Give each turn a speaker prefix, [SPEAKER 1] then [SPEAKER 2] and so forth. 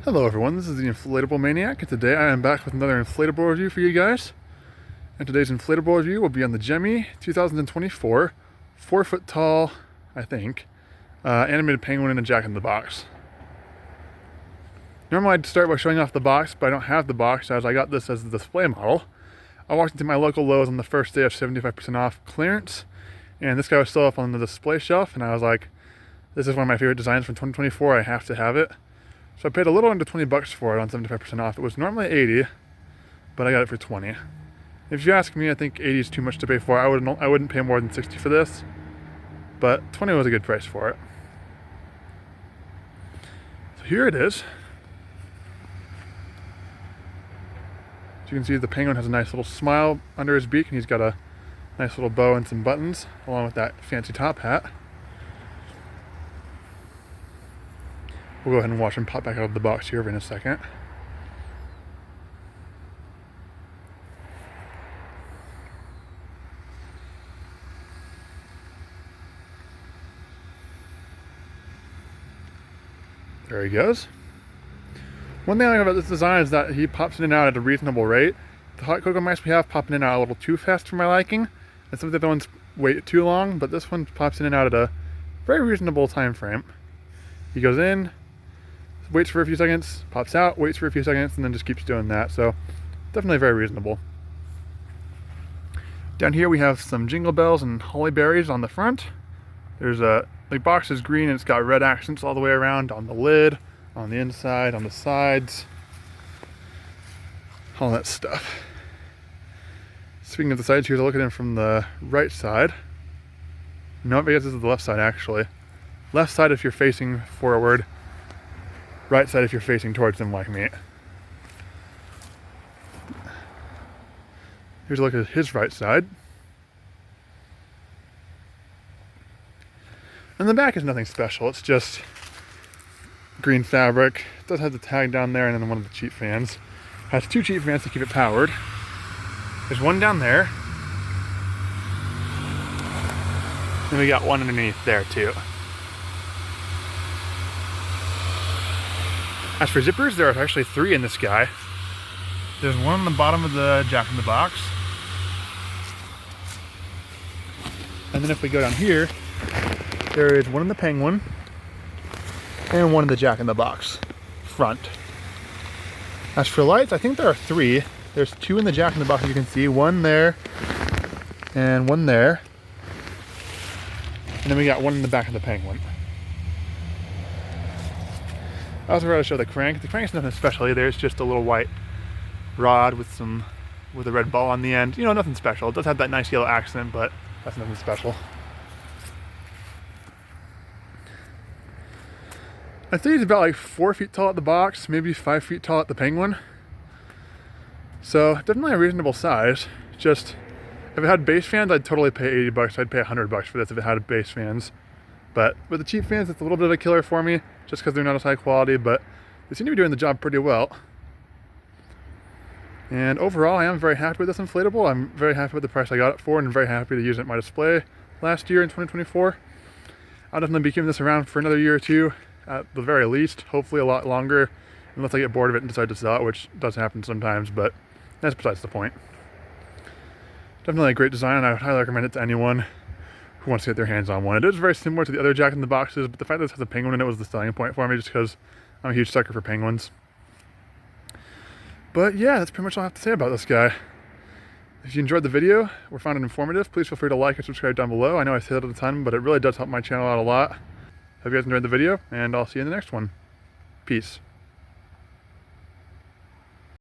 [SPEAKER 1] Hello everyone, this is the Inflatable Maniac, and today I am back with another inflatable review for you guys. And today's inflatable review will be on the Gemmy 2024 4-foot tall, I think, animated penguin in a Jack-in-the-Box. Normally I'd start by showing off the box, but I don't have the box as I got this as the display model. I walked into my local Lowe's on the first day of 75% off clearance, and this guy was still up on the display shelf, and I was like, this is one of my favorite designs from 2024, I have to have it. So I paid a little under 20 bucks for it on 75% off. It was normally 80, but I got it for 20. If you ask me, I think 80 is too much to pay for. I wouldn't pay more than 60 for this, but 20 was a good price for it. So here it is. As you can see, the penguin has a nice little smile under his beak, and he's got a nice little bow and some buttons, along with that fancy top hat. We'll go ahead and watch him pop back out of the box here in a second. There he goes. One thing I like about this design is that he pops in and out at a reasonable rate. The hot cocoa mice we have pop in and out a little too fast for my liking, and some of the other ones wait too long, but this one pops in and out at a very reasonable time frame. He goes in, waits for a few seconds, pops out, waits for a few seconds, and then just keeps doing that. So definitely very reasonable. Down here we have some jingle bells and holly berries on the front. There's the box is green and it's got red accents all the way around on the lid, on the inside, on the sides, all that stuff. Speaking of the sides, here's a look at him from the right side. No, I guess this is the left side actually. Left side if you're facing forward. Right side if you're facing towards them like me. Here's a look at his right side. And the back is nothing special, it's just green fabric. It does have the tag down there and then one of the cheap fans. It has two cheap fans to keep it powered. There's one down there. And we got one underneath there too. As for zippers, there are actually 3 in this guy. There's one on the bottom of the Jack-in-the-Box. And then if we go down here, there is one in the penguin and one in the Jack-in-the-Box front. As for lights, I think there are 3. There's 2 in the Jack-in-the-Box, as you can see, one there and one there. And then we got one in the back of the penguin. I also forgot to show the crank. The crank's nothing special either. It's just a little white rod with a red ball on the end. You know, nothing special. It does have that nice yellow accent, but that's nothing special. I think he's about like 4 feet tall at the box, maybe 5 feet tall at the penguin. So definitely a reasonable size. Just if it had base fans, I'd totally pay 80 bucks. I'd pay 100 bucks for this if it had base fans. But with the cheap fans, it's a little bit of a killer for me, just because they're not as high quality, but they seem to be doing the job pretty well. And overall, I am very happy with this inflatable. I'm very happy with the price I got it for, and I'm very happy to use it in my display last year in 2024. I'll definitely be keeping this around for another year or two, at the very least, hopefully a lot longer, unless I get bored of it and decide to sell it, which does happen sometimes, but that's besides the point. Definitely a great design, and I would highly recommend it to anyone who wants to get their hands on one. It is very similar to the other Jack-in-the-Boxes, but the fact that this has a penguin in it was the selling point for me, just because I'm a huge sucker for penguins. But yeah, that's pretty much all I have to say about this guy. If you enjoyed the video or found it informative, please feel free to like and subscribe down below. I know I say that a ton, but it really does help my channel out a lot. Hope you guys enjoyed the video, and I'll see you in the next one. Peace.